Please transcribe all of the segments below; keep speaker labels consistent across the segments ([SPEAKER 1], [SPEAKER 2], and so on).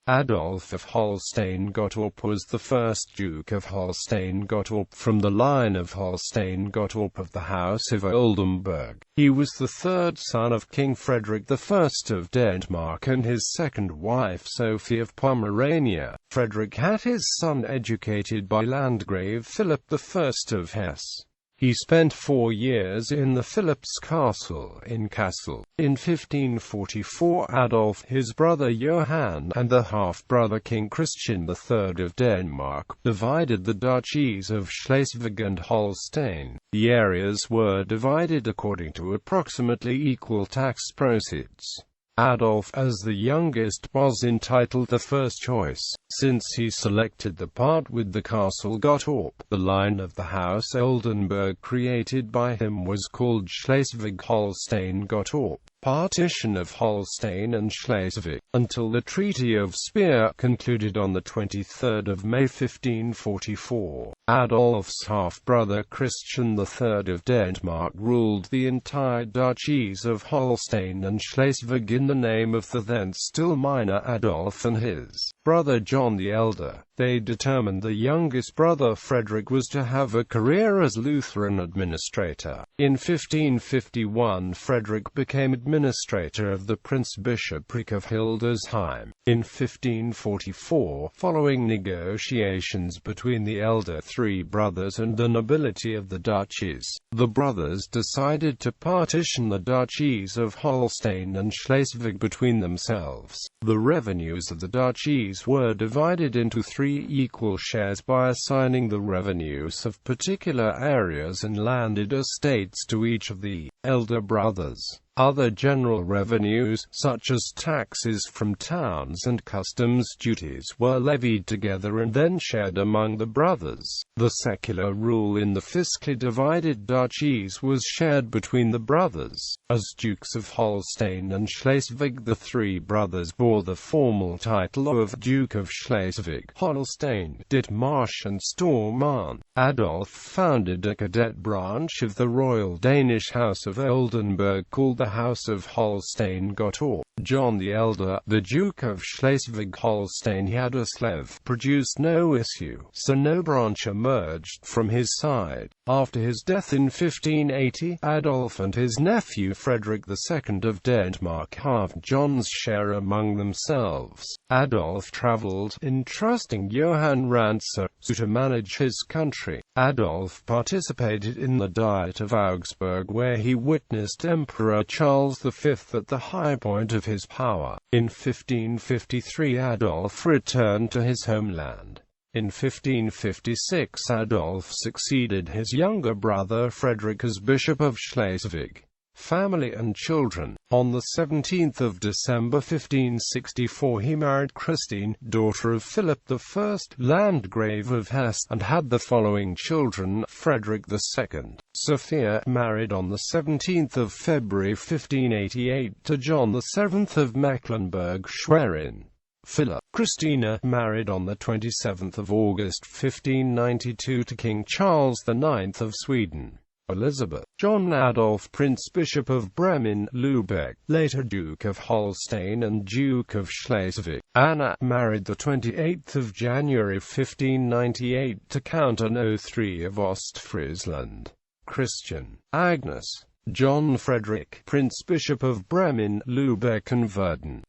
[SPEAKER 1] Adolf of Holstein-Gottorp was the first Duke of Holstein-Gottorp from the line of Holstein-Gottorp of the House of Oldenburg. He was the third son of King Frederick I of Denmark and his second wife Sophie of Pomerania. Frederick had his son educated by Landgrave Philip I of Hesse. He spent 4 years in the Philips Castle in Kassel. In 1544 Adolf, his brother Johann, and the half-brother King Christian III of Denmark, divided the duchies of Schleswig and Holstein. The areas were divided according to approximately equal tax proceeds. Adolf, as the youngest, was entitled the first choice, since he selected the part with the Kassel-Gottorp. The line of the House Oldenburg created by him was called Schleswig-Holstein-Gottorp. Partition of Holstein and Schleswig, until the Treaty of Speyer, concluded on 23 May 1544. Adolf's half-brother Christian III of Denmark ruled the entire duchies of Holstein and Schleswig in the name of the then still minor Adolf and his brother John the Elder. They determined the youngest brother Frederick was to have a career as Lutheran administrator. In 1551 Frederick became administrator of the Prince-Bishopric of Hildesheim. In 1544, following negotiations between the elder three brothers and the nobility of the duchies, the brothers decided to partition the duchies of Holstein and Schleswig between themselves. The revenues of the duchies were divided into 3 equal shares by assigning the revenues of particular areas and landed estates to each of the elder brothers. Other general revenues, such as taxes from towns and customs duties, were levied together and then shared among the brothers. The secular rule in the fiscally divided duchies was shared between the brothers. As Dukes of Holstein and Schleswig, the 3 brothers bore the formal title of Duke of Schleswig, Holstein, Ditmarsh and Stormarn. Adolf founded a cadet branch of the Royal Danish House of Oldenburg called the House of Holstein-Gottorp. John the Elder, the Duke of Schleswig-Holstein-Gottorp, produced no issue, so no branch emerged from his side. After his death in 1580, Adolf and his nephew Frederick II of Denmark halved John's share among themselves. Adolf travelled, entrusting Johann Rantzau to manage his country. Adolf participated in the Diet of Augsburg, where he witnessed Emperor Charles V at the high point of his power. In 1553 Adolf returned to his homeland. In 1556 Adolf succeeded his younger brother Frederick as Bishop of Schleswig. Family and children. On 17 December 1564 he married Christine, daughter of Philip I, Landgrave of Hesse, and had the following children: Frederick II. Sophia, married on 17 February 1588 to John VII of Mecklenburg-Schwerin. Philip. Christina, married on 27 August 1592 to King Charles IX of Sweden. Elizabeth. John Adolf, Prince Bishop of Bremen, Lübeck, later Duke of Holstein and Duke of Schleswig. Anna, married 28 January 1598 to Count Anno III of Ostfriesland. Christian. Agnes. John Frederick, Prince Bishop of Bremen, Lübeck and Verden.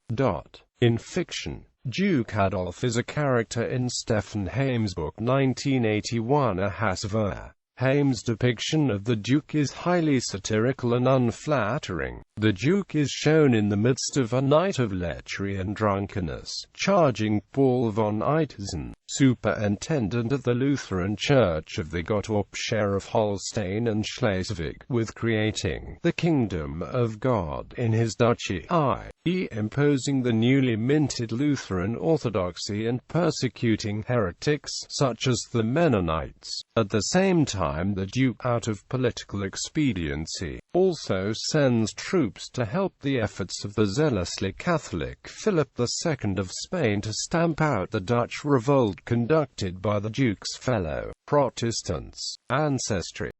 [SPEAKER 1] In fiction, Duke Adolf is a character in Stephen Hame's book 1981 A Hesse.He. Hame's depiction of the Duke is highly satirical and unflattering. The Duke is shown in the midst of a night of lechery and drunkenness, charging Paul von Eitersen, superintendent of the Lutheran Church of the Gottorp share of Holstein and Schleswig, with creating the kingdom of God in his duchy, i.e. imposing the newly minted Lutheran orthodoxy and persecuting heretics, such as the Mennonites. At the same time, the Duke, out of political expediency, also sends troops to help the efforts of the zealously Catholic Philip II of Spain to stamp out the Dutch revolt conducted by the Duke's fellow Protestants. Ancestry.